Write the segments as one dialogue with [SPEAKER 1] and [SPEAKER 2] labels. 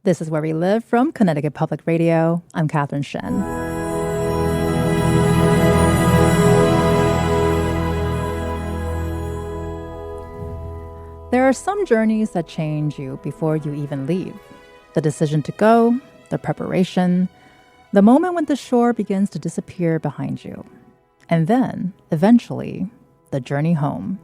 [SPEAKER 1] This is Where We Live from Connecticut Public Radio. I'm Catherine Shen. There are some journeys that change you before you even leave. The decision to go, the preparation, the moment when the shore begins to disappear behind you. And then, eventually, the journey home.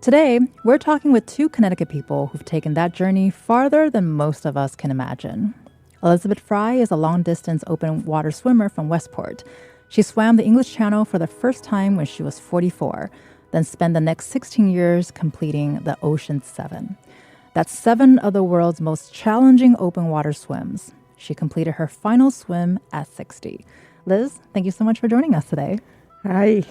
[SPEAKER 1] Today, we're talking with two Connecticut people who've taken that journey farther than most of us can imagine. Elizabeth Fry is a long-distance open water swimmer from Westport. She swam the English Channel for the first time when she was 44, then spent the next 16 years completing the Ocean's 7. That's 7 of the world's most challenging open water swims. She completed her final swim at 60. Liz, thank you so much for joining us today.
[SPEAKER 2] Hi.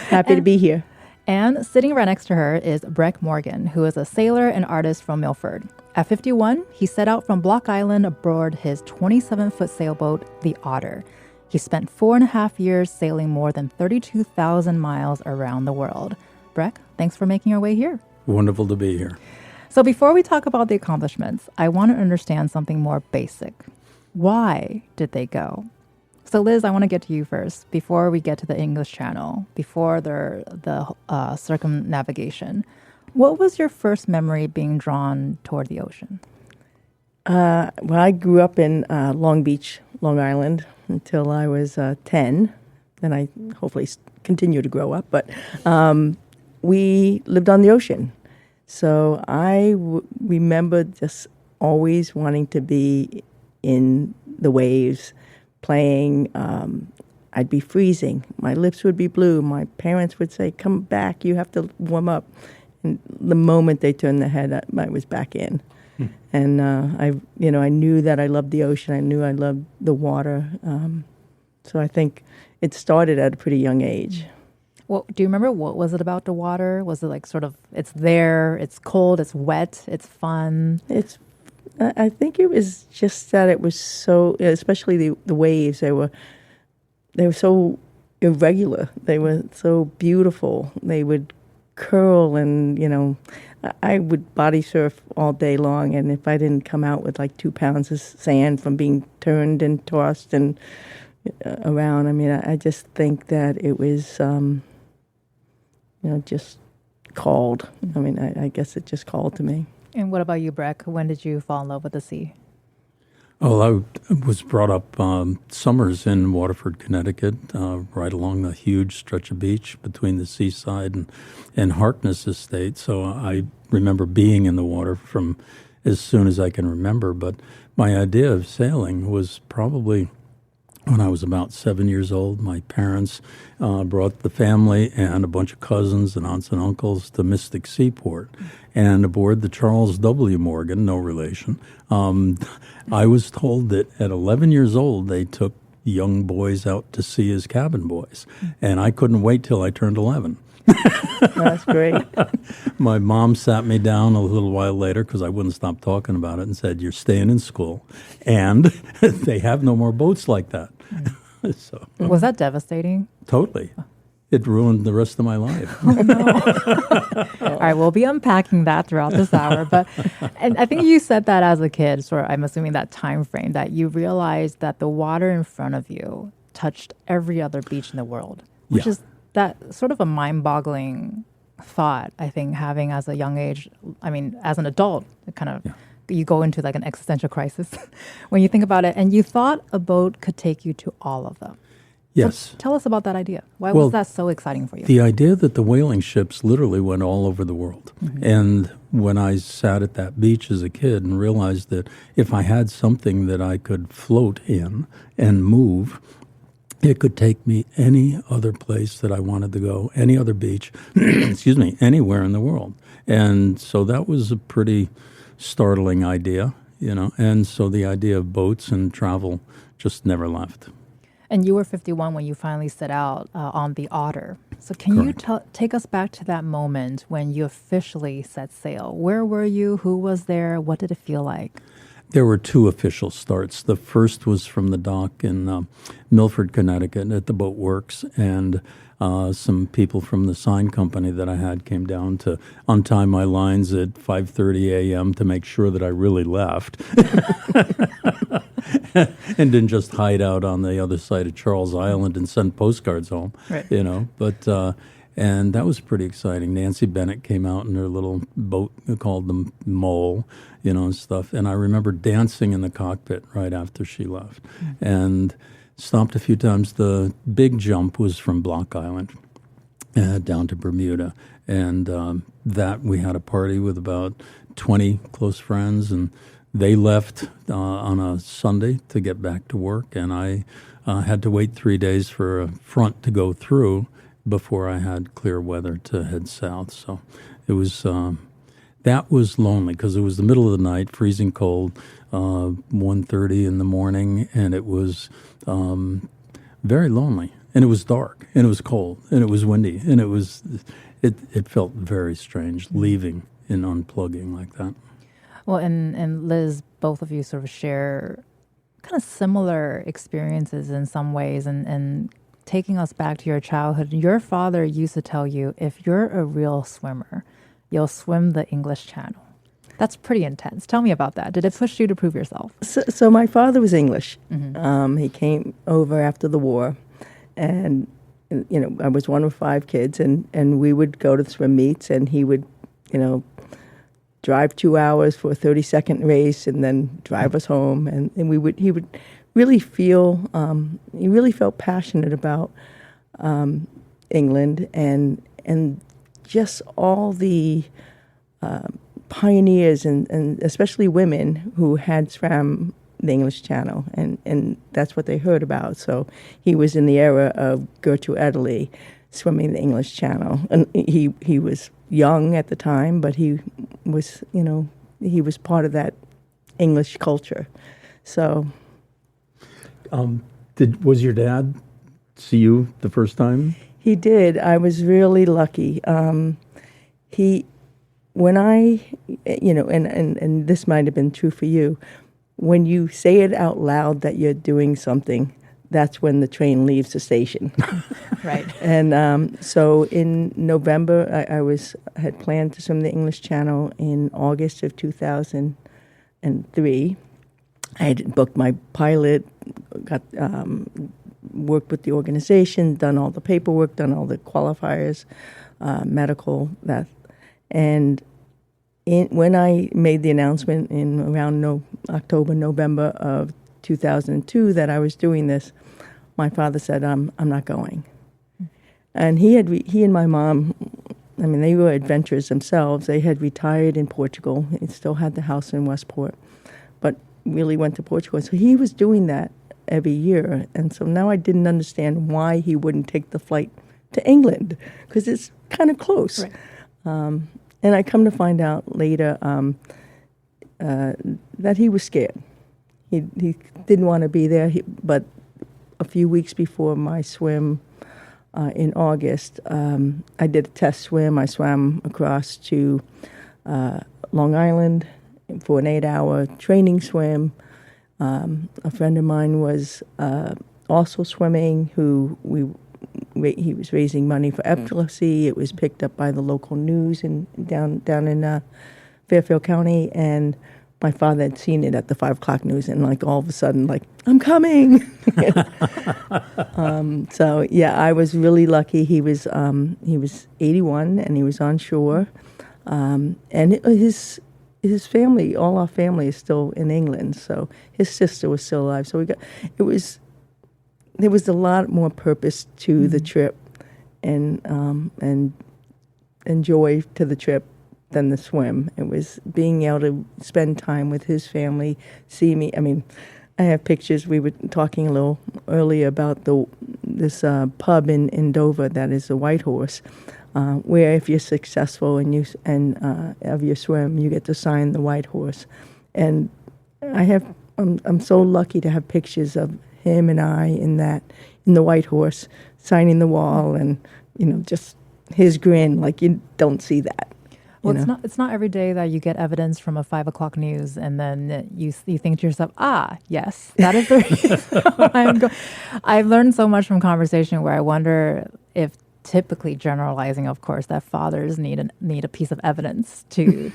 [SPEAKER 2] Happy to be here.
[SPEAKER 1] And sitting right next to her is Brec Morgan, who is a sailor and artist from Milford. At 51, he set out from Block Island aboard his 27-foot sailboat, the Otter. He spent 4.5 years sailing more than 32,000 miles around the world. Brec, thanks for making your way here.
[SPEAKER 3] Wonderful to be here.
[SPEAKER 1] So before we talk about the accomplishments, I want to understand something more basic. Why did they go? So Liz, I want to get to you first before we get to the English Channel, before the circumnavigation. What was your first memory being drawn toward the ocean?
[SPEAKER 2] Well, I grew up in Long Beach, Long Island, until I was 10. Then I hopefully continue to grow up. But we lived on the ocean. So I remember just always wanting to be in the waves, playing. I'd be freezing. My lips would be blue. My parents would say, "Come back, you have to warm up." And the moment they turned their head, I was back in. And I knew that I loved the ocean. I knew I loved the water. So I think it started at a pretty young age.
[SPEAKER 1] Well, do you remember what was it about the water? Was it like sort of, it's there, it's cold, it's wet, it's fun?
[SPEAKER 2] I think it was just that it was so, especially the waves, they were so irregular. They were so beautiful. They would curl and, I would body surf all day long. And if I didn't come out with like 2 pounds of sand from being turned and tossed and around, I just think that it was, just called. I guess it just called to me.
[SPEAKER 1] And what about you, Brec? When did you fall in love with the sea?
[SPEAKER 3] Well, I was brought up summers in Waterford, Connecticut, right along the huge stretch of beach between the seaside and Harkness Estate. So I remember being in the water from as soon as I can remember. But my idea of sailing was probably when I was about 7 years old. My parents brought the family and a bunch of cousins and aunts and uncles to Mystic Seaport. And aboard the Charles W. Morgan, no relation, I was told that at 11 years old, they took young boys out to sea as cabin boys. And I couldn't wait till I turned 11.
[SPEAKER 2] That's great.
[SPEAKER 3] My mom sat me down a little while later because I wouldn't stop talking about it and said, "You're staying in school, and they have no more boats like that." So,
[SPEAKER 1] was that devastating?
[SPEAKER 3] Totally. It ruined the rest of my life.
[SPEAKER 1] Oh, no. All right, we'll be unpacking that throughout this hour. And I think you said that as a kid, sort of, I'm assuming that time frame, that you realized that the water in front of you touched every other beach in the world, which is that sort of a mind-boggling thought, I think, having as a young age. As an adult, it kind of you go into like an existential crisis when you think about it. And you thought a boat could take you to all of them.
[SPEAKER 3] Yes.
[SPEAKER 1] So tell us about that idea. Why was that so exciting for you?
[SPEAKER 3] The idea that the whaling ships literally went all over the world. Mm-hmm. And when I sat at that beach as a kid and realized that if I had something that I could float in and move, it could take me any other place that I wanted to go, any other beach, anywhere in the world. And so that was a pretty startling idea, and so the idea of boats and travel just never left.
[SPEAKER 1] And you were 51 when you finally set out on the Otter. So can
[SPEAKER 3] Correct.
[SPEAKER 1] you take us back to that moment when you officially set sail? Where were you? Who was there? What did it feel like?
[SPEAKER 3] There were two official starts. The first was from the dock in Milford, Connecticut, at the Boat Works, and some people from the sign company that I had came down to untie my lines at 5:30 a.m. to make sure that I really left, and didn't just hide out on the other side of Charles Island and send postcards home.
[SPEAKER 1] Right.
[SPEAKER 3] But. And that was pretty exciting. Nancy Bennett came out in her little boat called the Mole, and stuff. And I remember dancing in the cockpit right after she left. And stopped a few times. The big jump was from Block Island down to Bermuda. And that we had a party with about 20 close friends. And they left on a Sunday to get back to work. And I had to wait 3 days for a front to go through before I had clear weather to head south. So it was that was lonely because it was the middle of the night, freezing cold, 1:30 in the morning, and it was very lonely. And it was dark, and it was cold, and it was windy, and it felt very strange leaving and unplugging like that.
[SPEAKER 1] Well, and Liz, both of you sort of share kind of similar experiences in some ways, and taking us back to your childhood, your father used to tell you, if you're a real swimmer, you'll swim the English Channel. That's pretty intense. Tell me about that. Did it push you to prove yourself?
[SPEAKER 2] So my father was English. He came over after the war, and I was one of 5 kids, and we would go to the swim meets, and he would, drive 2 hours for a 30-second race, and then drive us home, and he would really feel, he really felt passionate about England and just all the pioneers and especially women who had swam the English Channel, and that's what they heard about. So he was in the era of Gertrude Ederle swimming the English Channel, and he was young at the time, but he was part of that English culture. So.
[SPEAKER 3] Was your dad see you the first time?
[SPEAKER 2] He did. I was really lucky. When I, and this might have been true for you, when you say it out loud that you're doing something, that's when the train leaves the station.
[SPEAKER 1] Right.
[SPEAKER 2] And so in November, I had planned to swim the English Channel in August of 2003. I had booked my pilot, got worked with the organization, done all the paperwork, done all the qualifiers, medical, that. And when I made the announcement in around October, November of 2002 that I was doing this, my father said, I'm not going. And he and my mom, they were adventurers themselves. They had retired in Portugal. They still had the house in Westport, but really went to Portugal. So he was doing that every year. And so now I didn't understand why he wouldn't take the flight to England, because it's kind of close.
[SPEAKER 1] Right.
[SPEAKER 2] And I come to find out later that he was scared. He didn't want to be there, but a few weeks before my swim in August, I did a test swim. I swam across to Long Island for an 8-hour training swim. A friend of mine was also swimming, he was raising money for epilepsy. It was picked up by the local news down in Fairfield County, and my father had seen it at the 5 o'clock news, and all of a sudden, I'm coming. So yeah, I was really lucky. He was 81, and he was on shore, and his family, all our family, is still in England. So his sister was still alive. So there was a lot more purpose to the trip, and joy to the trip than the swim. It was being able to spend time with his family, see me. I have pictures. We were talking a little earlier about this pub in Dover that is the White Horse, where if you're successful and of your swim, you get to sign the White Horse. And I'm so lucky to have pictures of him and I in the White Horse, signing the wall, and just his grin, you don't see that.
[SPEAKER 1] Well,
[SPEAKER 2] you know.
[SPEAKER 1] it's not every day that you get evidence from a 5 o'clock news, and then you think to yourself, yes, that is the reason I'm going. I've learned so much from conversation where I wonder if, typically generalizing, of course, that fathers need a piece of evidence to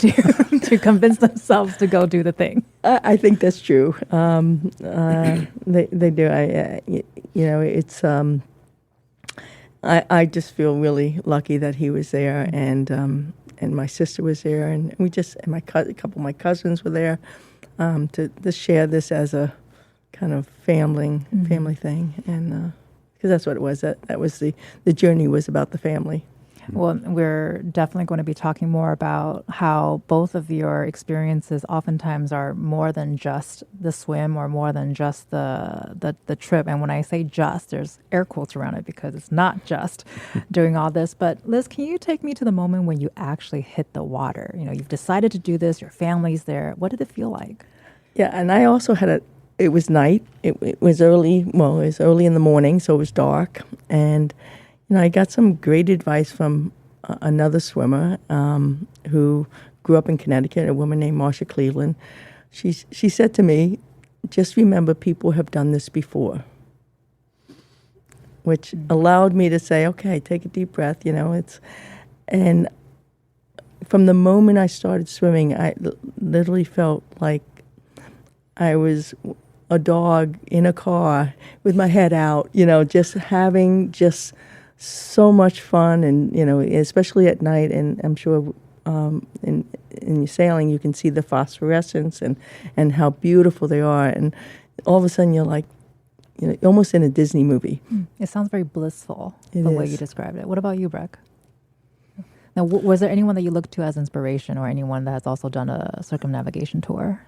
[SPEAKER 1] convince themselves to go do the thing.
[SPEAKER 2] I think that's true. They do. It's. I just feel really lucky that he was there, and my sister was there, and a couple of my cousins were there, to share this as a kind of family thing, and because that's what it was. That was the journey was about the family.
[SPEAKER 1] Well, we're definitely going to be talking more about how both of your experiences oftentimes are more than just the swim or more than just the trip. And when I say just, there's air quotes around it because it's not just doing all this. But Liz, can you take me to the moment when you actually hit the water? You've decided to do this, your family's there. What did it feel like?
[SPEAKER 2] Yeah, and I also it was night. It was early. Well, it was early in the morning, so it was dark. And I got some great advice from another swimmer who grew up in Connecticut, a woman named Marsha Cleveland. She said to me, just remember people have done this before, which allowed me to say, okay, take a deep breath, and from the moment I started swimming, I literally felt like I was a dog in a car with my head out, just having so much fun, and especially at night. And I'm sure in your sailing you can see the phosphorescence and how beautiful they are. And all of a sudden you're like, almost in a Disney movie.
[SPEAKER 1] It sounds very blissful
[SPEAKER 2] the
[SPEAKER 1] way you described it. What about you, Brec? Now, was there anyone that you looked to as inspiration, or anyone that has also done a circumnavigation tour?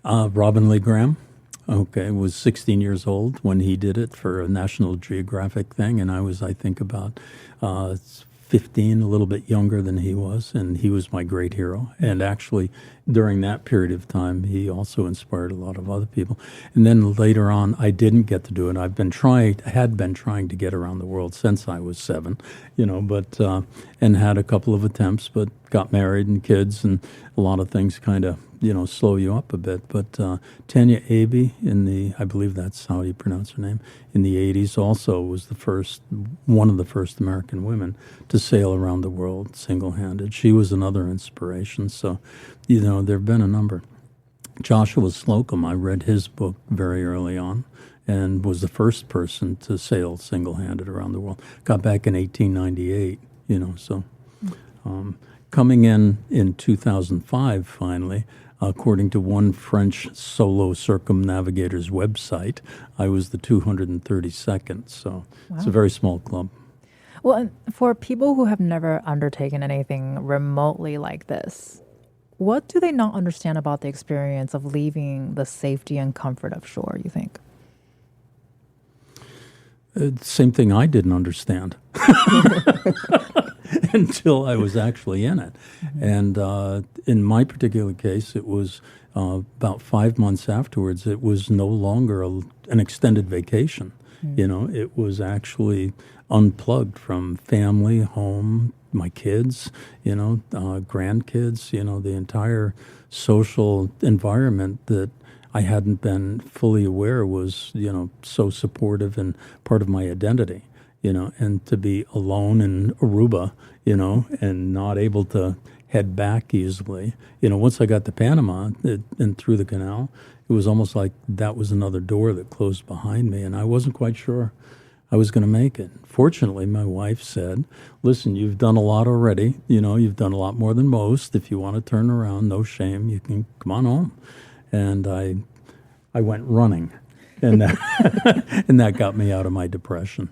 [SPEAKER 3] Robin Lee Graham. Okay, was 16 years old when he did it for a National Geographic thing, and I was, I think, about 15, a little bit younger than he was, and he was my great hero. And actually, during that period of time, he also inspired a lot of other people. And then later on, I didn't get to do it. Had been trying to get around the world since I was 7, but and had a couple of attempts, but got married and kids, and a lot of things kind of slow you up a bit. But Tanya Abbey I believe that's how you pronounce her name, in the 80s also was one of the first American women to sail around the world single-handed. She was another inspiration. So, there have been a number. Joshua Slocum, I read his book very early on and was the first person to sail single-handed around the world. Got back in 1898, so coming in 2005 finally, according to one French solo circumnavigator's website, I was the 232nd. So It's a very small club.
[SPEAKER 1] Well, and for people who have never undertaken anything remotely like this, what do they not understand about the experience of leaving the safety and comfort of shore, you think?
[SPEAKER 3] Same thing I didn't understand until I was actually in it. Mm-hmm. And in my particular case, it was about 5 months afterwards, it was no longer an extended vacation. Mm-hmm. It was actually unplugged from family, home, my kids, grandkids, the entire social environment that I hadn't been fully aware was, so supportive and part of my identity, and to be alone in Aruba, and not able to head back easily. Once I got to Panama and through the canal, it was almost like that was another door that closed behind me, and I wasn't quite sure I was going to make it. Fortunately, my wife said, listen, you've done a lot already. You've done a lot more than most. If you want to turn around, no shame, you can come on home. And I went running, and that, and that got me out of my depression.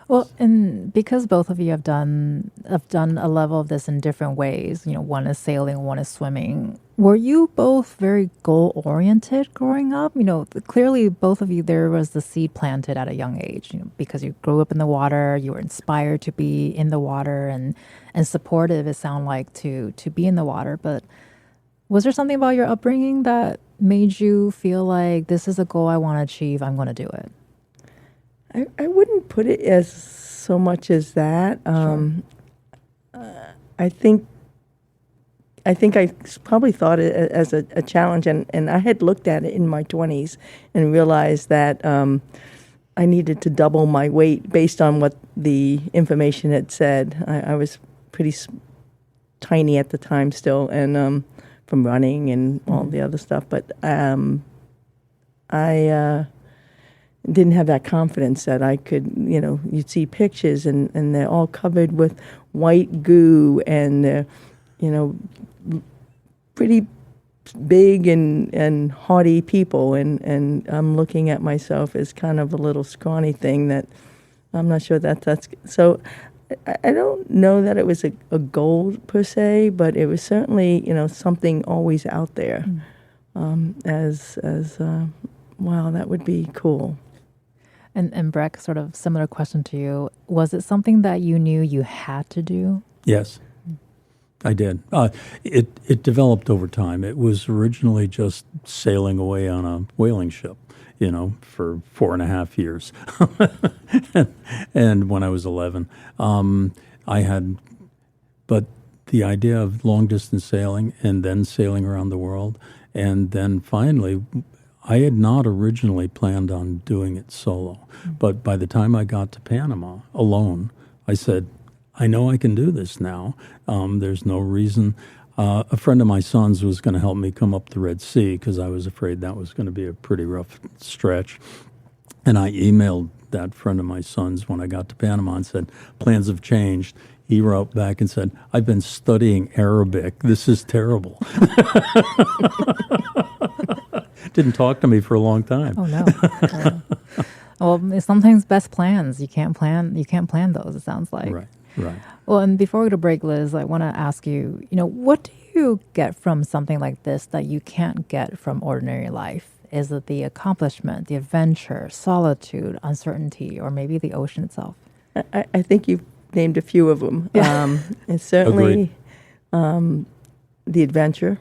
[SPEAKER 1] Well, and because both of you have done a level of this in different ways, one is sailing, one is swimming. Were you both very goal-oriented growing up? Clearly both of you, there was the seed planted at a young age, because you grew up in the water, you were inspired to be in the water and supportive, it sounded like, to be in the water. But was there something about your upbringing that made you feel like this is a goal I want to achieve, I'm going to do it?
[SPEAKER 2] I wouldn't put it as so much as that.
[SPEAKER 1] Sure.
[SPEAKER 2] I think I think I probably thought it as a challenge, and I had looked at it in my 20s and realized that I needed to double my weight based on what the information had said. I was pretty tiny at the time still, and from running and all the other stuff, but I didn't have that confidence that I could, you'd see pictures and they're all covered with white goo and, pretty big and haughty people. And I'm looking at myself as kind of a little scrawny thing that I'm not sure that's, so I don't know that it was a goal per se, but it was certainly, something always out there as wow, that would be cool.
[SPEAKER 1] And Brec, sort of similar question to you. Was it something that you knew you had to do?
[SPEAKER 3] Yes, I did. It developed over time. It was originally just sailing away on a whaling ship, for 4.5 years. and when I was 11, but the idea of long distance sailing and then sailing around the world, and then finally, I had not originally planned on doing it solo. But by the time I got to Panama alone, I said, I know I can do this now. There's no reason. A friend of my son's was going to help me come up the Red Sea because I was afraid that was going to be a pretty rough stretch. And I emailed that friend of my son's when I got to Panama and said, plans have changed. He wrote back and said, I've been studying Arabic. This is terrible. Didn't talk to me for a long time.
[SPEAKER 1] Oh, no. Well, sometimes best plans. You can't plan those, it sounds like.
[SPEAKER 3] Right.
[SPEAKER 1] Well, and before we go to break, Liz, I want to ask you, what do you get from something like this that you can't get from ordinary life? Is it the accomplishment, the adventure, solitude, uncertainty, or maybe the ocean itself?
[SPEAKER 2] I think you've named a few of them.
[SPEAKER 1] Yeah.
[SPEAKER 2] And certainly the adventure.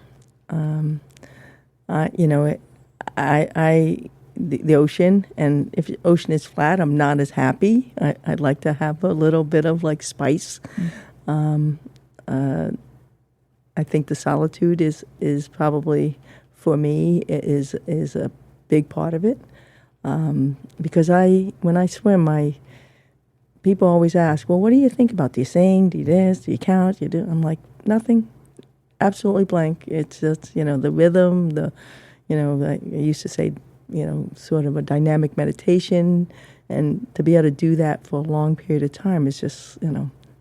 [SPEAKER 2] The ocean, and if the ocean is flat, I'm not as happy. I'd like to have a little bit of spice. I think the solitude is probably, for me, is a big part of it. Because when I swim, people always ask, well, what do you think about? Do you sing? Do you dance? Do you count? I'm like, nothing. Absolutely blank. It's just, the rhythm, I used to say, sort of a dynamic meditation, and to be able to do that for a long period of time is just,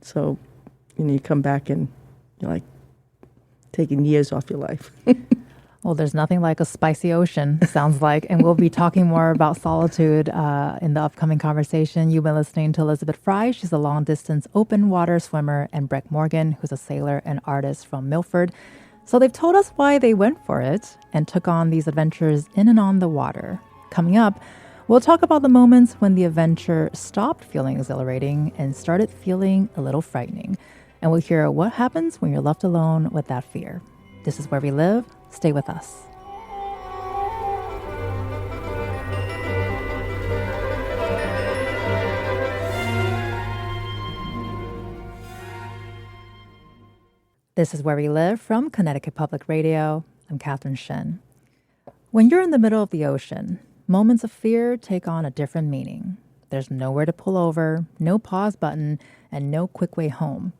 [SPEAKER 2] so, you come back and you're like taking years off your life.
[SPEAKER 1] Well, there's nothing like a spicy ocean, sounds like. And we'll be talking more about solitude in the upcoming conversation. You've been listening to Elizabeth Fry. She's a long-distance open water swimmer, and Brec Morgan, who's a sailor and artist from Milford. So they've told us why they went for it and took on these adventures in and on the water. Coming up, we'll talk about the moments when the adventure stopped feeling exhilarating and started feeling a little frightening. And we'll hear what happens when you're left alone with that fear. This is Where We Live. Stay with us. This is Where We Live from Connecticut Public Radio. I'm Catherine Shin. When you're in the middle of the ocean, moments of fear take on a different meaning. There's nowhere to pull over, no pause button, and no quick way home.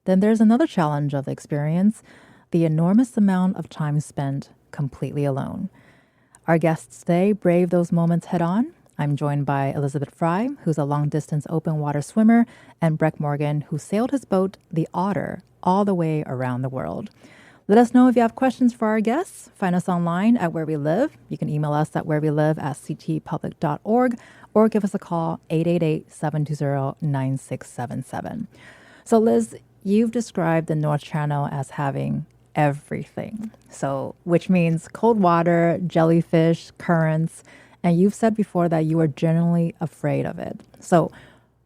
[SPEAKER 1] Then there's another challenge of the experience, the enormous amount of time spent completely alone. Our guests today brave those moments head on. I'm joined by Elizabeth Fry, who's a long-distance open water swimmer, and Brec Morgan, who sailed his boat, the Otter, all the way around the world. Let us know if you have questions for our guests. Find us online at Where We Live. You can email us at wherewelive@ctpublic.org or give us a call, 888-720-9677. So Liz, you've described the North Channel as having everything. So, which means cold water, jellyfish, currents, and you've said before that you were generally afraid of it. So,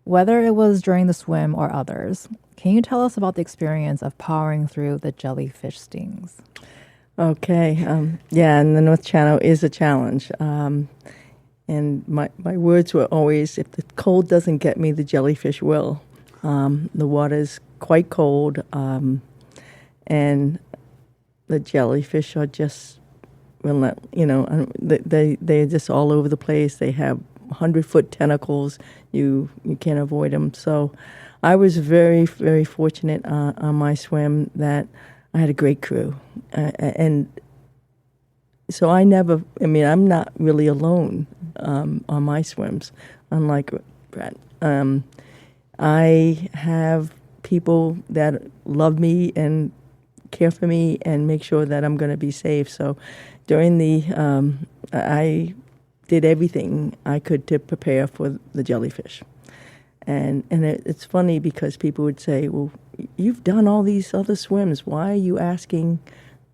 [SPEAKER 1] whether it was during the swim or others, can you tell us about the experience of powering through the jellyfish stings?
[SPEAKER 2] Okay. And the North Channel is a challenge. And my words were always, if the cold doesn't get me, the jellyfish will. The water's quite cold. And the jellyfish are just, they're just all over the place. They have 100-foot tentacles. You can't avoid them. So I was very, very fortunate on my swim that I had a great crew. And so I'm not really alone on my swims, unlike Brett. I have people that love me and care for me and make sure that I'm going to be safe. So during I did everything I could to prepare for the jellyfish. And it's funny because people would say, well, you've done all these other swims. Why are you asking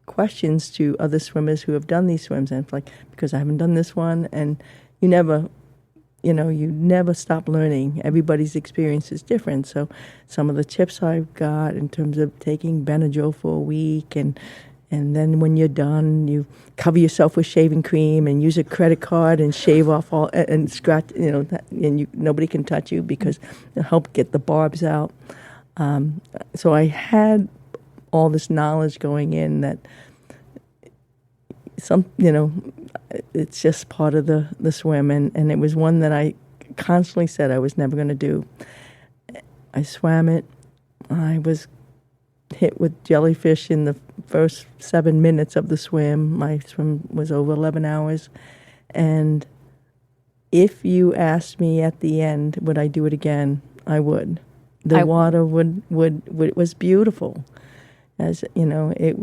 [SPEAKER 2] questions to other swimmers who have done these swims? And it's like, because I haven't done this one. And you never stop learning. Everybody's experience is different. So some of the tips I've got in terms of taking Benadryl for a week, and then when you're done, you cover yourself with shaving cream and use a credit card and shave off all and scratch, and nobody can touch you because it'll help get the barbs out. So I had all this knowledge going in that it's just part of the swim, and it was one that I constantly said I was never going to do. I swam it. I was hit with jellyfish in the first 7 minutes of the swim. My swim was over 11 hours. And if you asked me at the end, would I do it again, I would. The water was beautiful. As you know, it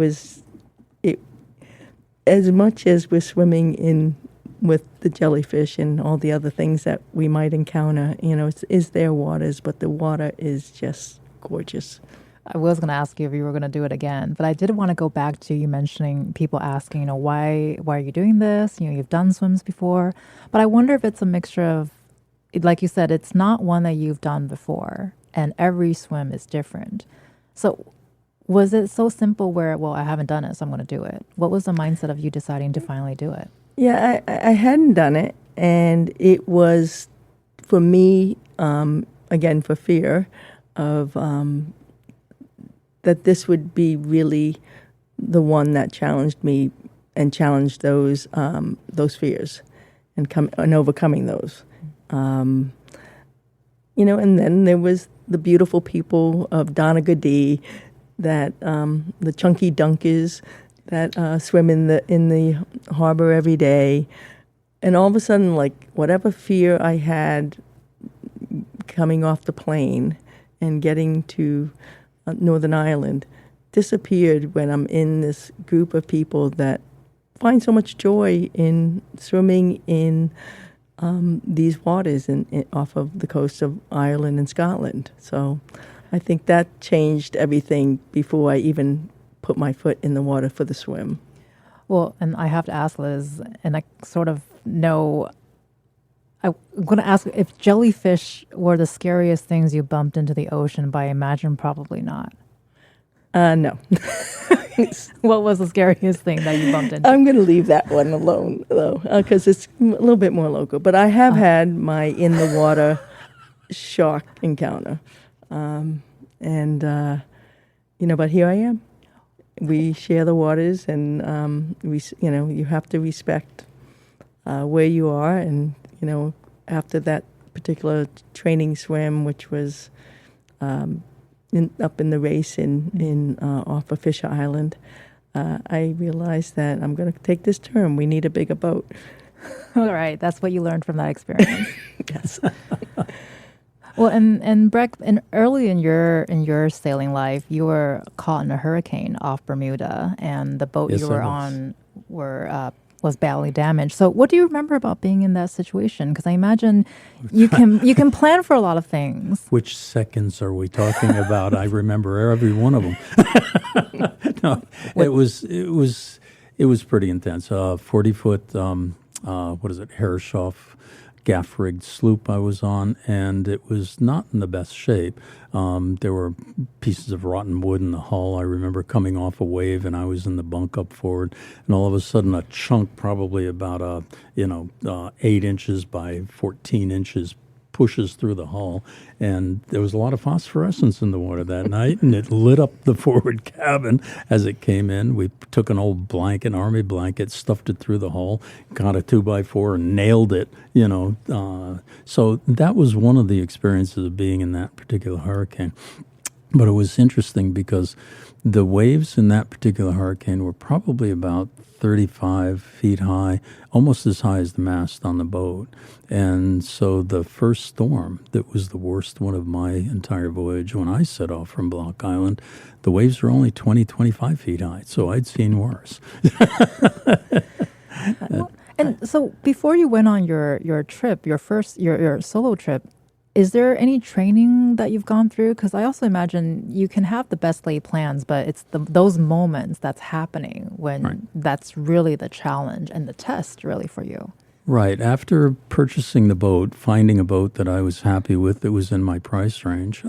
[SPEAKER 2] as much as we're swimming with the jellyfish and all the other things that we might encounter, it's their waters, but the water is just gorgeous.
[SPEAKER 1] I was going to ask you if you were going to do it again, but I did want to go back to you mentioning people asking, why are you doing this? You've done swims before, but I wonder if it's a mixture of, like you said, it's not one that you've done before, and every swim is different. So was it so simple where, well, I haven't done it, so I'm going to do it? What was the mindset of you deciding to finally do it?
[SPEAKER 2] Yeah, I hadn't done it, and it was, for me, again, for fear of that this would be really the one that challenged me and challenged those fears and overcoming those. And then there was the beautiful people of Donegal, that the chunky dunkers that swim in the harbor every day, and all of a sudden, like whatever fear I had coming off the plane and getting to Northern Ireland disappeared when I'm in this group of people that find so much joy in swimming in these waters off of the coast of Ireland and Scotland. So I think that changed everything before I even put my foot in the water for the swim.
[SPEAKER 1] Well, and I have to ask, Liz, and I sort of know, I'm going to ask if jellyfish were the scariest things you bumped into the ocean, but I imagine probably not.
[SPEAKER 2] No.
[SPEAKER 1] What was the scariest thing that you bumped into?
[SPEAKER 2] I'm going to leave that one alone, though, because it's a little bit more local. But I have had my in-the-water shark encounter. But here I am. We share the waters, and you have to respect where you are. And after that particular training swim, which was up in the race in off of Fisher Island, I realized that I'm going to take this turn. We need a bigger boat.
[SPEAKER 1] All right, that's what you learned from that experience.
[SPEAKER 2] Yes.
[SPEAKER 1] Well, and Brec, early in your sailing life, you were caught in a hurricane off Bermuda, and the boat you were on was badly damaged. So, what do you remember about being in that situation? Because I imagine you can plan for a lot of things.
[SPEAKER 3] Which seconds are we talking about? I remember every one of them. No, it was pretty intense. 40-foot, Herreshoff gaff-rigged sloop I was on, and it was not in the best shape. There were pieces of rotten wood in the hull. I remember coming off a wave, and I was in the bunk up forward, and all of a sudden a chunk, probably about 8 inches by 14 inches, pushes through the hull. And there was a lot of phosphorescence in the water that night, and it lit up the forward cabin as it came in. We took an old blanket, an army blanket, stuffed it through the hull, got a 2x4 and nailed it, So that was one of the experiences of being in that particular hurricane. But it was interesting because the waves in that particular hurricane were probably about 35 feet high, almost as high as the mast on the boat. And so the first storm, that was the worst one of my entire voyage, when I set off from Block Island, the waves were only 20, 25 feet high. So I'd seen worse.
[SPEAKER 1] And so before you went on your trip, your solo trip, is there any training that you've gone through? Because I also imagine you can have the best laid plans, but it's those moments that's happening when that's really the challenge and the test really for you.
[SPEAKER 3] Right. After purchasing the boat, finding a boat that I was happy with that was in my price range,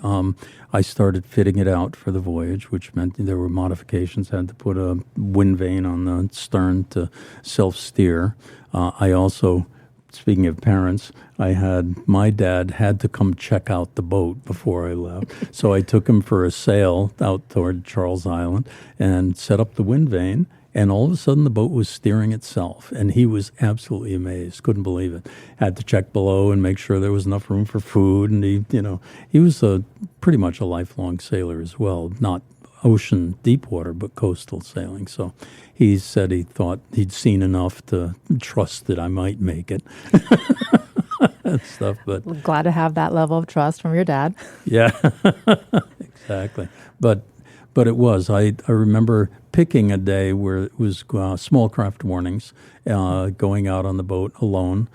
[SPEAKER 3] I started fitting it out for the voyage, which meant there were modifications. I had to put a wind vane on the stern to self-steer. I also, speaking of parents, my dad had to come check out the boat before I left. So I took him for a sail out toward Charles Island and set up the wind vane. And all of a sudden, the boat was steering itself. And he was absolutely amazed, couldn't believe it. Had to check below and make sure there was enough room for food. And he was pretty much a lifelong sailor as well, not ocean deep water, but coastal sailing. So he said he thought he'd seen enough to trust that I might make it. And stuff, but
[SPEAKER 1] glad to have that level of trust from your dad.
[SPEAKER 3] Yeah, exactly. But it was. I remember picking a day where it was small craft warnings, going out on the boat alone,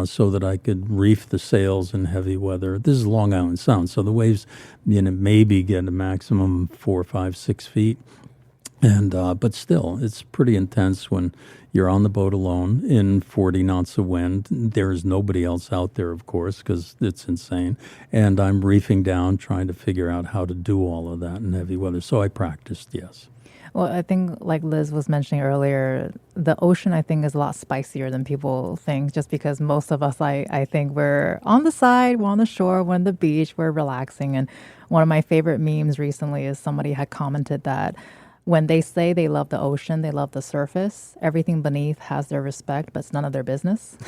[SPEAKER 3] so that I could reef the sails in heavy weather. This is Long Island Sound, so the waves, maybe get a maximum 4, 5, 6 feet. And but still, it's pretty intense when you're on the boat alone in 40 knots of wind. There's nobody else out there, of course, because it's insane. And I'm reefing down, trying to figure out how to do all of that in heavy weather. So I practiced, yes.
[SPEAKER 1] Well, I think, like Liz was mentioning earlier, the ocean, I think, is a lot spicier than people think, just because most of us, I think, we're on the side, we're on the shore, we're on the beach, we're relaxing. And one of my favorite memes recently is somebody had commented that when they say they love the ocean, they love the surface, everything beneath has their respect, but it's none of their business.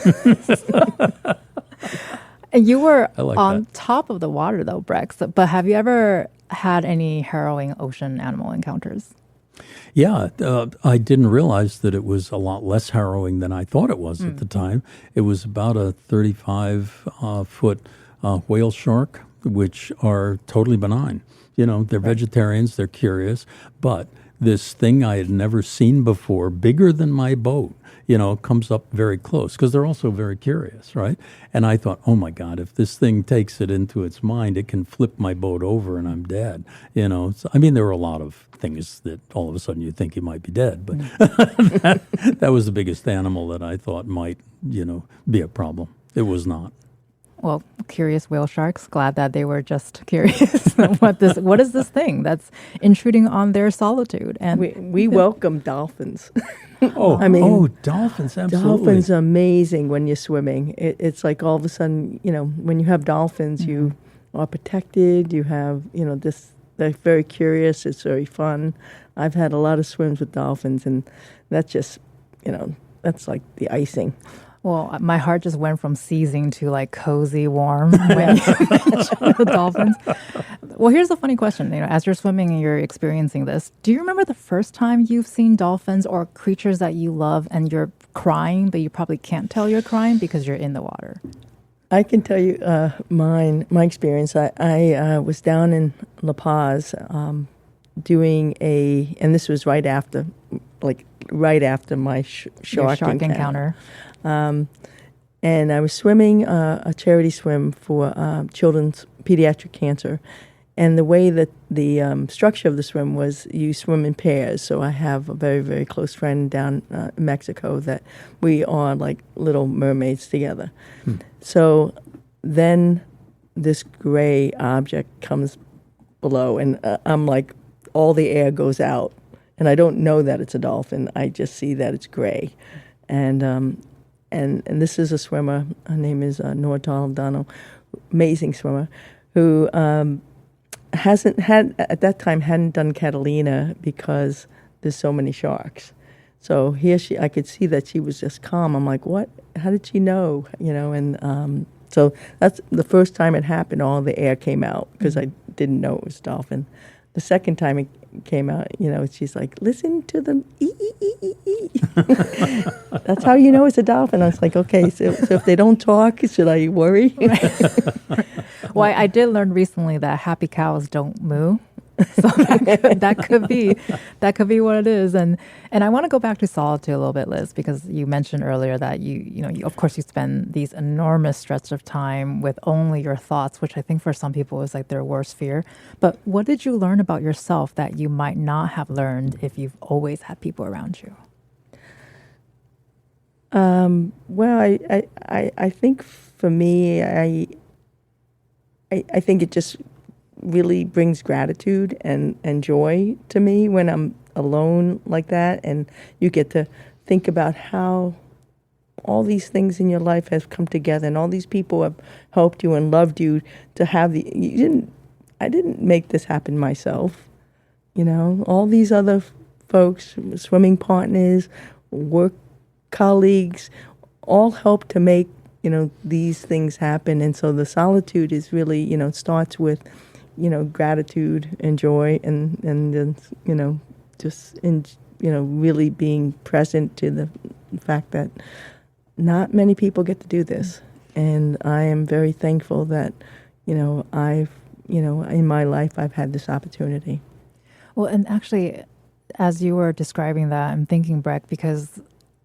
[SPEAKER 1] And you were on top of the water, though, Brec. But have you ever had any harrowing ocean animal encounters?
[SPEAKER 3] Yeah, I didn't realize that it was a lot less harrowing than I thought it was at the time. It was about a 35-foot whale shark, which are totally benign. They're vegetarians, they're curious, but this thing I had never seen before, bigger than my boat, comes up very close because they're also very curious, right? And I thought, oh my God, if this thing takes it into its mind, it can flip my boat over and I'm dead. So, there were a lot of things that all of a sudden you think you might be dead, but that was the biggest animal that I thought might, be a problem. It was not.
[SPEAKER 1] Well, curious whale sharks, glad that they were just curious. What is this thing that's intruding on their solitude? And
[SPEAKER 2] we welcome dolphins.
[SPEAKER 3] Dolphins, absolutely.
[SPEAKER 2] Dolphins are amazing when you're swimming. It's like all of a sudden, when you have dolphins, you are protected. You have, they're very curious. It's very fun. I've had a lot of swims with dolphins, and that's just, that's like the icing.
[SPEAKER 1] Well, my heart just went from seizing to like cozy, warm when you mentioned the dolphins. Well, here's a funny question. As you're swimming and you're experiencing this, do you remember the first time you've seen dolphins or creatures that you love and you're crying, but you probably can't tell you're crying because you're in the water?
[SPEAKER 2] I can tell you my experience. I was down in La Paz doing and this was right after my shark
[SPEAKER 1] encounter.
[SPEAKER 2] And I was swimming a charity swim for children's pediatric cancer. And the way that the structure of the swim was you swim in pairs. So I have a very, very close friend down in Mexico that we are like little mermaids together. So then this gray object comes below, and I'm like, all the air goes out. And I don't know that it's a dolphin. I just see that it's gray. And this is a swimmer. Her name is Nora Toledano, amazing swimmer, who at that time hadn't done Catalina because there's so many sharks. So here I could see that she was just calm. I'm like, what? How did she know? And so that's the first time it happened. All the air came out because I didn't know it was a dolphin. The second time it came out, she's like, listen to them, That's how you know it's a dolphin. I was like, okay, so if they don't talk, should I worry?
[SPEAKER 1] Well, I did learn recently that happy cows don't moo. So that could be what it is. And I want to go back to solitude a little bit, Liz, because you mentioned earlier that you of course you spend these enormous stretches of time with only your thoughts, which I think for some people is like their worst fear. But what did you learn about yourself that you might not have learned if you've always had people around you?
[SPEAKER 2] Well, I think for me, I think it just really brings gratitude and joy to me when I'm alone like that, and you get to think about how all these things in your life have come together, and all these people have helped you and loved you to have I didn't make this happen myself, all these other folks, swimming partners, work colleagues, all helped to make these things happen. And so the solitude is really starts with gratitude and joy, and then, just in, really being present to the fact that not many people get to do this. And I am very thankful that, in my life, I've had this opportunity.
[SPEAKER 1] Well, and actually, as you were describing that, I'm thinking, Brec, because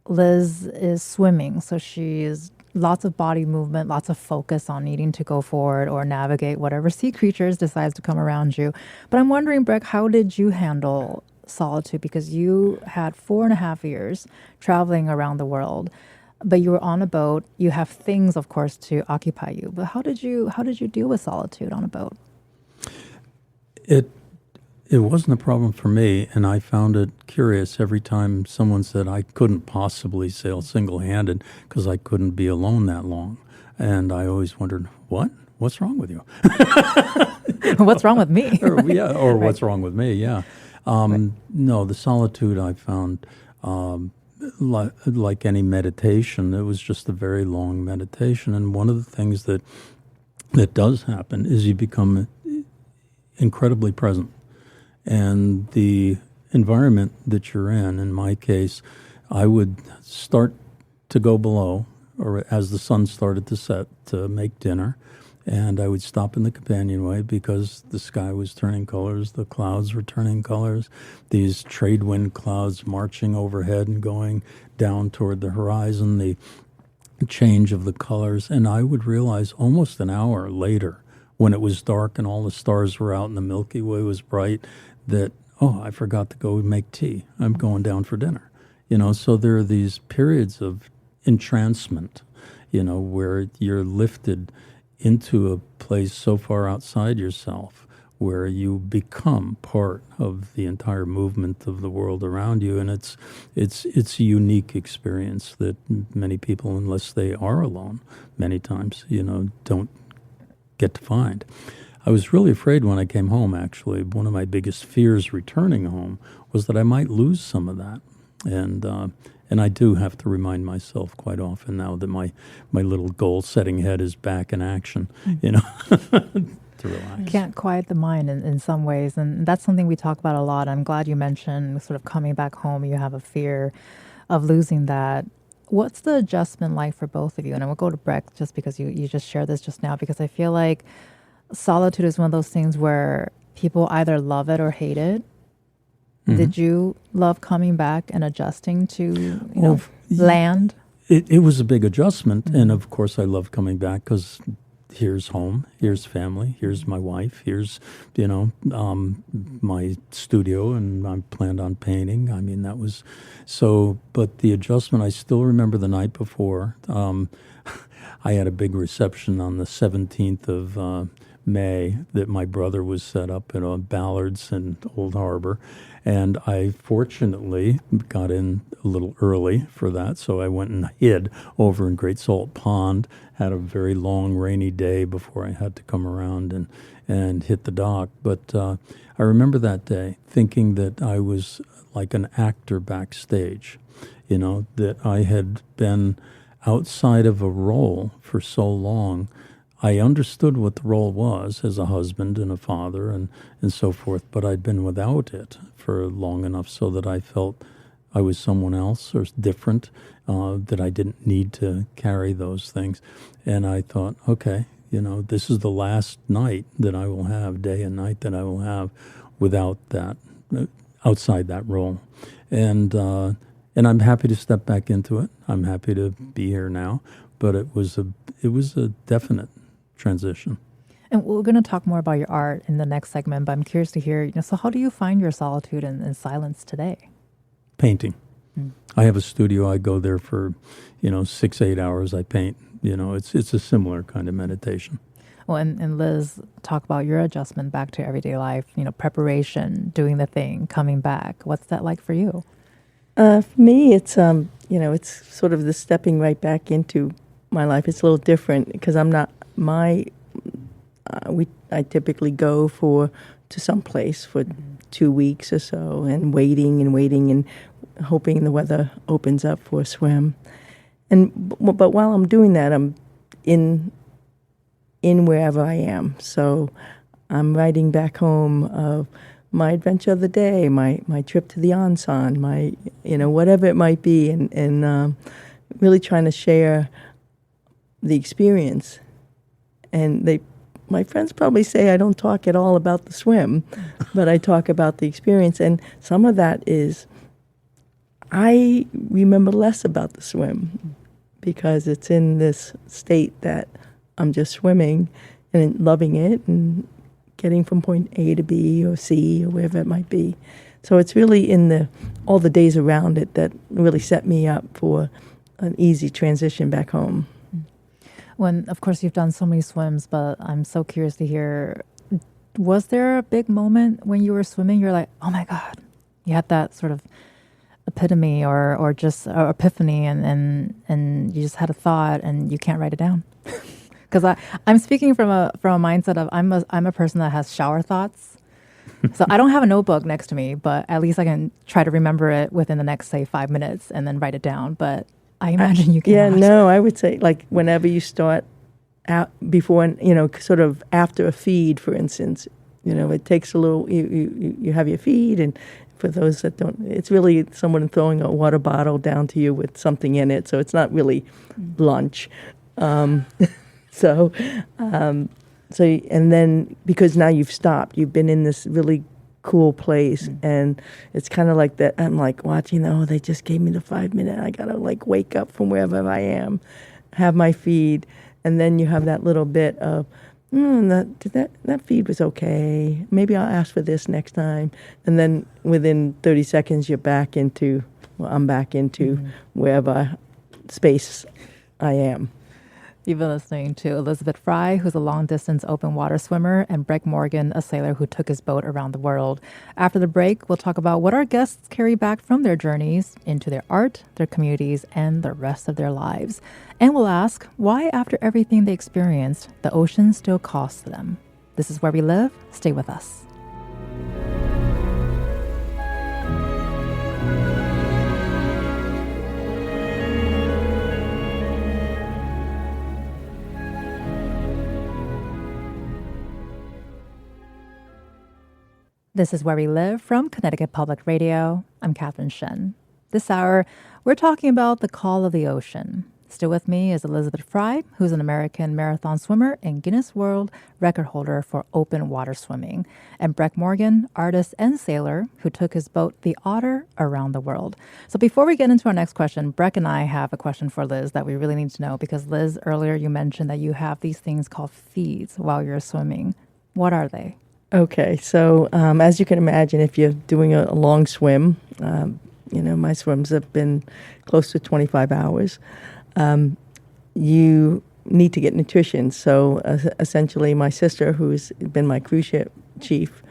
[SPEAKER 1] Liz is swimming, so she is lots of body movement, lots of focus on needing to go forward or navigate whatever sea creatures decides to come around you. But I'm wondering, Brec, how did you handle solitude? Because you had 4.5 years traveling around the world, but you were on a boat. You have things, of course, to occupy you. But how did you deal with solitude on a boat?
[SPEAKER 3] It wasn't a problem for me, and I found it curious every time someone said I couldn't possibly sail single-handed because I couldn't be alone that long. And I always wondered, what's wrong with you?
[SPEAKER 1] What's wrong with me?
[SPEAKER 3] or
[SPEAKER 1] Right.
[SPEAKER 3] What's wrong with me, yeah. No, the solitude I found, like any meditation, it was just a very long meditation. And one of the things that does happen is you become incredibly present. And the environment that you're in my case, I would start to go below, or as the sun started to set, to make dinner. And I would stop in the companionway because the sky was turning colors, the clouds were turning colors, these trade wind clouds marching overhead and going down toward the horizon, the change of the colors. And I would realize almost an hour later, when it was dark and all the stars were out and the Milky Way was bright, that, I forgot to go make tea. I'm going down for dinner. So there are these periods of entrancement, where you're lifted into a place so far outside yourself where you become part of the entire movement of the world around you. And it's a unique experience that many people, unless they are alone, many times, don't get to find. I was really afraid when I came home, actually. One of my biggest fears returning home was that I might lose some of that. And I do have to remind myself quite often now that my little goal-setting head is back in action, to relax.
[SPEAKER 1] Can't quiet the mind in some ways. And that's something we talk about a lot. I'm glad you mentioned sort of coming back home. You have a fear of losing that. What's the adjustment like for both of you? And I will go to Brec just because you just shared this just now, because I feel like solitude is one of those things where people either love it or hate it. Mm-hmm. Did you love coming back and adjusting to land?
[SPEAKER 3] It was a big adjustment. Mm-hmm. And of course I love coming back because here's home, here's family, here's my wife, here's, my studio, and I planned on painting. I mean, that was so, but the adjustment, I still remember the night before. I had a big reception on the 17th of May that my brother was set up on Ballards in Old Harbor. And I fortunately got in a little early for that, so I went and hid over in Great Salt Pond, had a very long rainy day before I had to come around and hit the dock. But I remember that day thinking that I was like an actor backstage, that I had been outside of a role for so long. I understood what the role was as a husband and a father and so forth, but I'd been without it for long enough so that I felt I was someone else or different, that I didn't need to carry those things. And I thought, okay, this is the last night that I will have, day and night that I will have without that, outside that role. And I'm happy to step back into it. I'm happy to be here now, but it was a definite transition.
[SPEAKER 1] And we're going to talk more about your art in the next segment, but I'm curious to hear, so how do you find your solitude and silence today?
[SPEAKER 3] Painting. I have a studio. I go there for, 6-8 hours. I paint. It's a similar kind of meditation.
[SPEAKER 1] Well, and Liz, talk about your adjustment back to everyday life, preparation, doing the thing, coming back. What's that like for you?
[SPEAKER 2] For me, it's, it's sort of the stepping right back into my life. It's a little different because I'm not, I typically go to some place for 2 weeks or so and waiting and hoping the weather opens up for a swim. But while I'm doing that, I'm in wherever I am. So I'm writing back home of my adventure of the day, my trip to the onsen, my whatever it might be, and really trying to share the experience. And my friends probably say I don't talk at all about the swim, but I talk about the experience. And some of that is I remember less about the swim because it's in this state that I'm just swimming and loving it and getting from point A to B or C or wherever it might be. So it's really in all the days around it that really set me up for an easy transition back home.
[SPEAKER 1] When, of course, you've done so many swims, but I'm so curious to hear, was there a big moment when you were swimming, you're like, oh my God, you had that sort of epitome or just epiphany and you just had a thought and you can't write it down? Because I'm speaking from a mindset of I'm a person that has shower thoughts. So I don't have a notebook next to me, but at least I can try to remember it within the next, say, 5 minutes and then write it down. But I imagine you cannot.
[SPEAKER 2] Yeah, no, I would say like whenever you start out before, sort of after a feed, for instance, it takes a little, you have your feed, and for those that don't, it's really someone throwing a water bottle down to you with something in it. So it's not really lunch. So, and then because now you've stopped, you've been in this really cool place, and it's kind of like that. I'm like watching, they just gave me the 5 minute. I gotta like wake up from wherever I am, have my feed, and then you have that little bit of, that feed was okay. Maybe I'll ask for this next time, and then within 30 seconds you're back into, I'm back into wherever space I am.
[SPEAKER 1] You've been listening to Elizabeth Fry, who's a long-distance open water swimmer, and Brec Morgan, a sailor who took his boat around the world. After the break, we'll talk about what our guests carry back from their journeys into their art, their communities, and the rest of their lives. And we'll ask why, after everything they experienced, the ocean still calls to them. This is Where We Live. Stay with us. This is Where We Live from Connecticut Public Radio. I'm Catherine Shen. This hour, we're talking about the call of the ocean. Still with me is Elizabeth Fry, who's an American marathon swimmer and Guinness World Record holder for open water swimming, and Brec Morgan, artist and sailor, who took his boat, the Otter, around the world. So before we get into our next question, Brec and I have a question for Liz that we really need to know, because Liz, earlier you mentioned that you have these things called feeds while you're swimming. What are they?
[SPEAKER 2] Okay, so as you can imagine, if you're doing a long swim, my swims have been close to 25 hours. You need to get nutrition. So essentially, my sister, who's been my cruise ship chief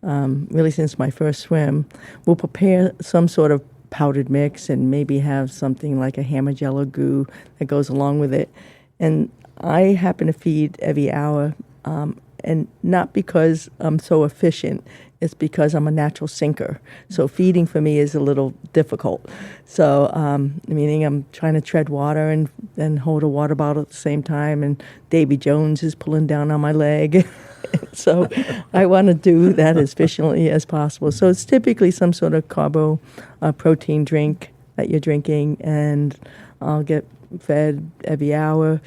[SPEAKER 2] really since my first swim, will prepare some sort of powdered mix and maybe have something like a hammer jello goo that goes along with it. And I happen to feed every hour, and not because I'm so efficient. It's because I'm a natural sinker. So feeding for me is a little difficult. So meaning I'm trying to tread water and hold a water bottle at the same time, and Davy Jones is pulling down on my leg. So I want to do that as efficiently as possible. So it's typically some sort of protein drink that you're drinking, and I'll get fed every hour.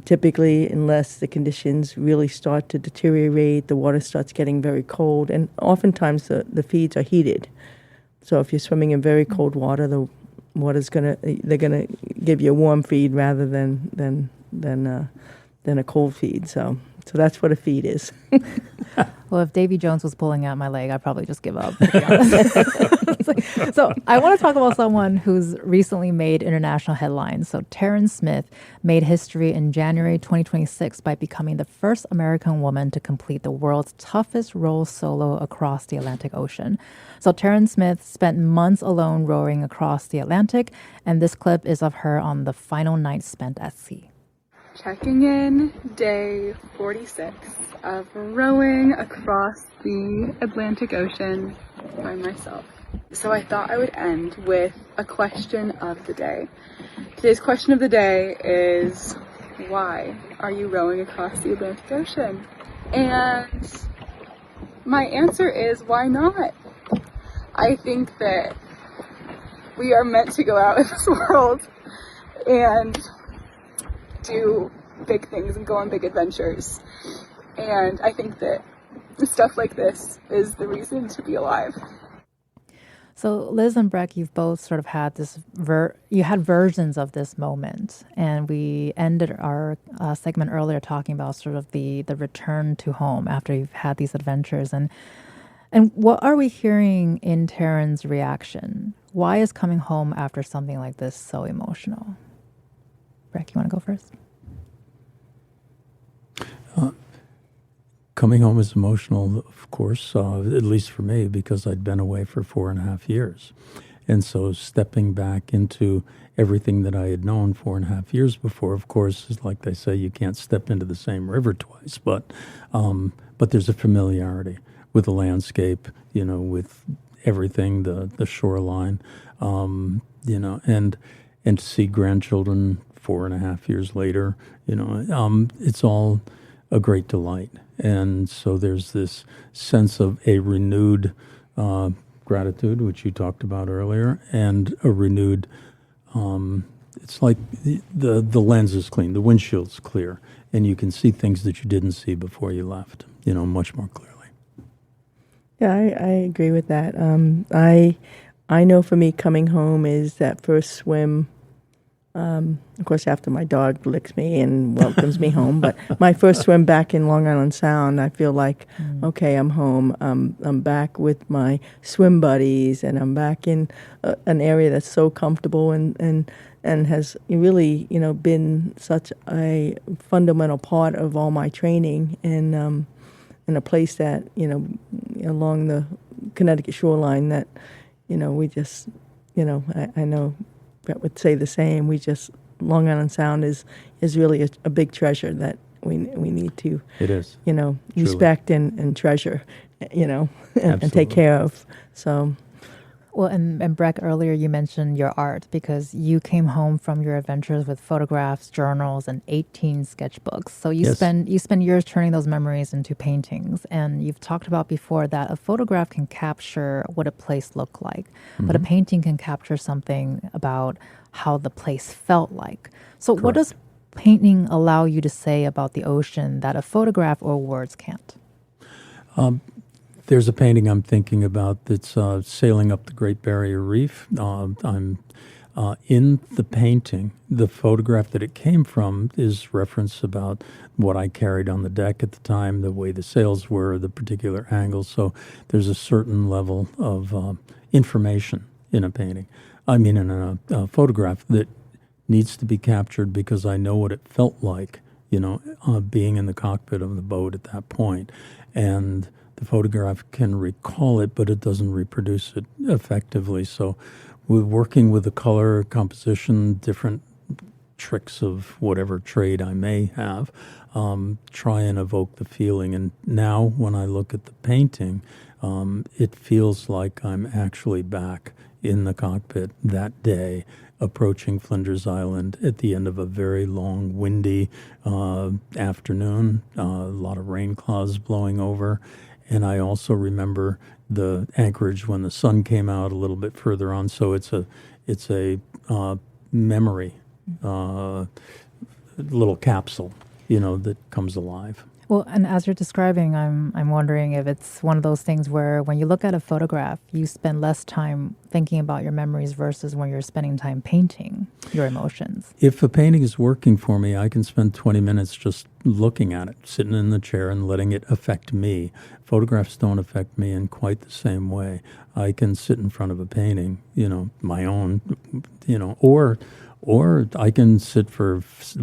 [SPEAKER 2] Typically, unless the conditions really start to deteriorate, the water starts getting very cold, and oftentimes the feeds are heated. So if you're swimming in very cold water, the water's they're gonna give you a warm feed rather than a cold feed. So that's what a feed is.
[SPEAKER 1] Well, if Davy Jones was pulling out my leg, I'd probably just give up, to be honest. So I want to talk about someone who's recently made international headlines. So Taryn Smith made history in January 2026 by becoming the first American woman to complete the world's toughest row solo across the Atlantic Ocean. So Taryn Smith spent months alone rowing across the Atlantic, and this clip is of her on the final night spent at sea.
[SPEAKER 4] Checking in day 46 of rowing across the Atlantic Ocean by myself. So I thought I would end with a question of the day. Today's question of the day is, why are you rowing across the Atlantic Ocean? And my answer is, why not? I think that we are meant to go out in this world and do big things and go on big adventures. And I think that stuff like this is the reason to be alive.
[SPEAKER 1] So Liz and Brec, you've both sort of had this, you had versions of this moment. And we ended our segment earlier talking about sort of the return to home after you've had these adventures. And what are we hearing in Taryn's reaction? Why is coming home after something like this so emotional? Brec, you want to go first?
[SPEAKER 3] Coming home is emotional, of course, at least for me, because I'd been away for 4.5 years. And so stepping back into everything that I had known 4.5 years before, of course, is like they say, you can't step into the same river twice. But there's a familiarity with the landscape, with everything, the shoreline, and to see grandchildren 4.5 years later, it's all a great delight. And so there's this sense of a renewed gratitude, which you talked about earlier, and a renewed, it's like the lens is clean, the windshield's clear, and you can see things that you didn't see before you left, much more clearly.
[SPEAKER 2] Yeah, I agree with that. I know for me, coming home is that first swim. Of course, after my dog licks me and welcomes me home. But my first swim back in Long Island Sound, I feel like, okay, I'm home. I'm back with my swim buddies, and I'm back in an area that's so comfortable and has really, been such a fundamental part of all my training, and in a place that, along the Connecticut shoreline that, we just, I know Brett would say the same. Long Island Sound is really a big treasure that we need to,
[SPEAKER 3] it is,
[SPEAKER 2] respect and treasure, and take care of. So,
[SPEAKER 1] well, and Brec, earlier you mentioned your art because you came home from your adventures with photographs, journals, and 18 sketchbooks. So you spend years turning those memories into paintings. And you've talked about before that a photograph can capture what a place looked like, but a painting can capture something about how the place felt like. So
[SPEAKER 3] Correct.
[SPEAKER 1] What does painting allow you to say about the ocean that a photograph or words can't?
[SPEAKER 3] There's a painting I'm thinking about that's sailing up the Great Barrier Reef. I'm in the painting. The photograph that it came from is reference about what I carried on the deck at the time, the way the sails were, the particular angles. So there's a certain level of information in a painting. I mean, in a photograph that needs to be captured because I know what it felt like, being in the cockpit of the boat at that point. And the photograph can recall it, but it doesn't reproduce it effectively. So we're working with the color composition, different tricks of whatever trade I may have, try and evoke the feeling. And now when I look at the painting, it feels like I'm actually back in the cockpit that day, approaching Flinders Island at the end of a very long, windy afternoon, a lot of rain clouds blowing over. And I also remember the anchorage when the sun came out a little bit further on. So it's a memory, little capsule, that comes alive.
[SPEAKER 1] Well, and as you're describing, I'm wondering if it's one of those things where when you look at a photograph, you spend less time thinking about your memories versus when you're spending time painting your emotions.
[SPEAKER 3] If a painting is working for me, I can spend 20 minutes just looking at it, sitting in the chair and letting it affect me. Photographs don't affect me in quite the same way. I can sit in front of a painting, my own, or I can sit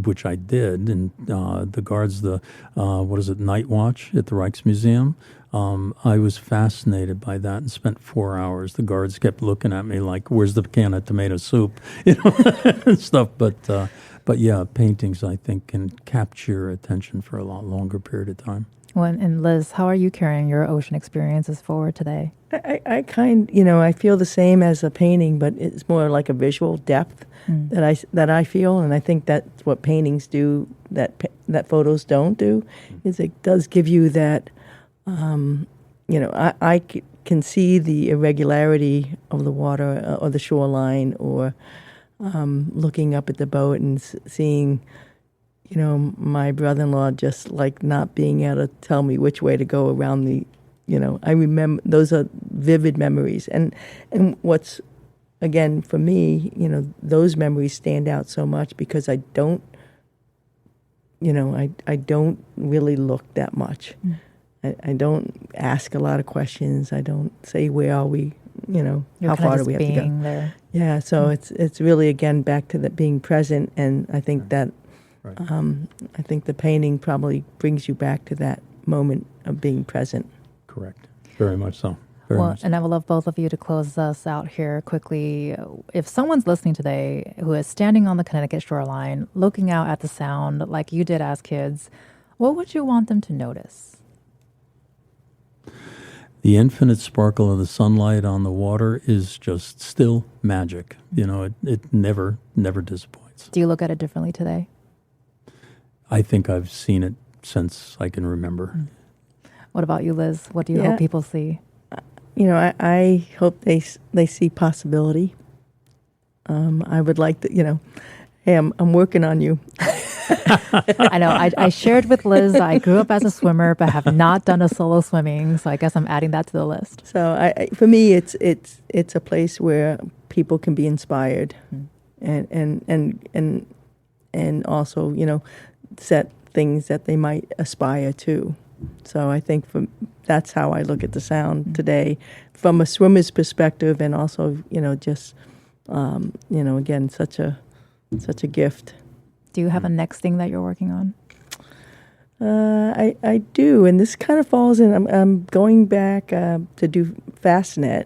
[SPEAKER 3] which I did, and the guards, night watch at the Rijksmuseum. I was fascinated by that and spent 4 hours. The guards kept looking at me like, "Where's the can of tomato soup?" And stuff. But yeah, paintings I think can capture your attention for a lot longer period of time.
[SPEAKER 1] Well, and Liz, how are you carrying your ocean experiences forward today?
[SPEAKER 2] I I feel the same as a painting, but it's more like a visual depth that I feel, and I think that's what paintings do that photos don't do. Is it does give you that. I can see the irregularity of the water or the shoreline, or looking up at the boat and seeing. My brother-in-law just like not being able to tell me which way to go around the, I remember those are vivid memories. And what's, again, for me, those memories stand out so much because I don't, I don't really look that much. I don't ask a lot of questions. I don't say, where are we? How far do we have to go?
[SPEAKER 1] There.
[SPEAKER 2] Yeah, so it's really, again, back to that being present. And I think that
[SPEAKER 3] Right.
[SPEAKER 2] I think the painting probably brings you back to that moment of being present.
[SPEAKER 3] Correct. Very much so.
[SPEAKER 1] And I would love both of you to close us out here quickly. If someone's listening today who is standing on the Connecticut shoreline, looking out at the sound like you did as kids, what would you want them to notice?
[SPEAKER 3] The infinite sparkle of the sunlight on the water is just still magic. It never disappoints.
[SPEAKER 1] Do you look at it differently today?
[SPEAKER 3] I think I've seen it since I can remember.
[SPEAKER 1] What about you, Liz? What do you hope people see?
[SPEAKER 2] I hope they see possibility. I would like to, hey, I'm working on you.
[SPEAKER 1] I know. I shared with Liz, I grew up as a swimmer, but have not done a solo swimming. So I guess I'm adding that to the list.
[SPEAKER 2] So for me, it's a place where people can be inspired, and also, set things that they might aspire to. So I think that's how I look at the sound today, from a swimmer's perspective, and also, just, again, such a gift.
[SPEAKER 1] Do you have a next thing that you're working on?
[SPEAKER 2] I do, and this kind of falls in. I'm going back to do Fastnet,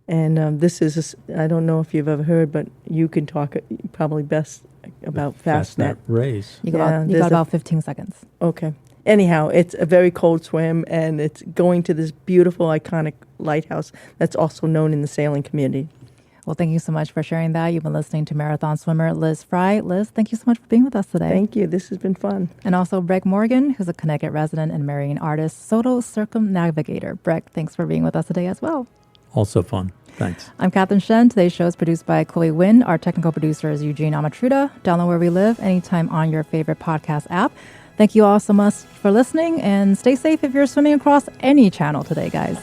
[SPEAKER 2] and this is I don't know if you've ever heard, but you can talk probably best about Fastnet
[SPEAKER 3] race.
[SPEAKER 1] You got about 15 seconds.
[SPEAKER 2] Okay. Anyhow, it's a very cold swim, and it's going to this beautiful, iconic lighthouse that's also known in the sailing community.
[SPEAKER 1] Well, thank you so much for sharing that. You've been listening to marathon swimmer Liz Fry. Liz, thank you so much for being with us today.
[SPEAKER 2] Thank you. This has been fun.
[SPEAKER 1] And also Brec Morgan, who's a Connecticut resident and marine artist, solo circumnavigator. Brec, thanks for being with us today as well.
[SPEAKER 3] Also fun. Thanks.
[SPEAKER 1] I'm Catherine Shen. Today's show is produced by Chloe Wynn. Our technical producer is Eugene Amatruda. Download Where We Live anytime on your favorite podcast app. Thank you all so much for listening, and stay safe if you're swimming across any channel today, guys.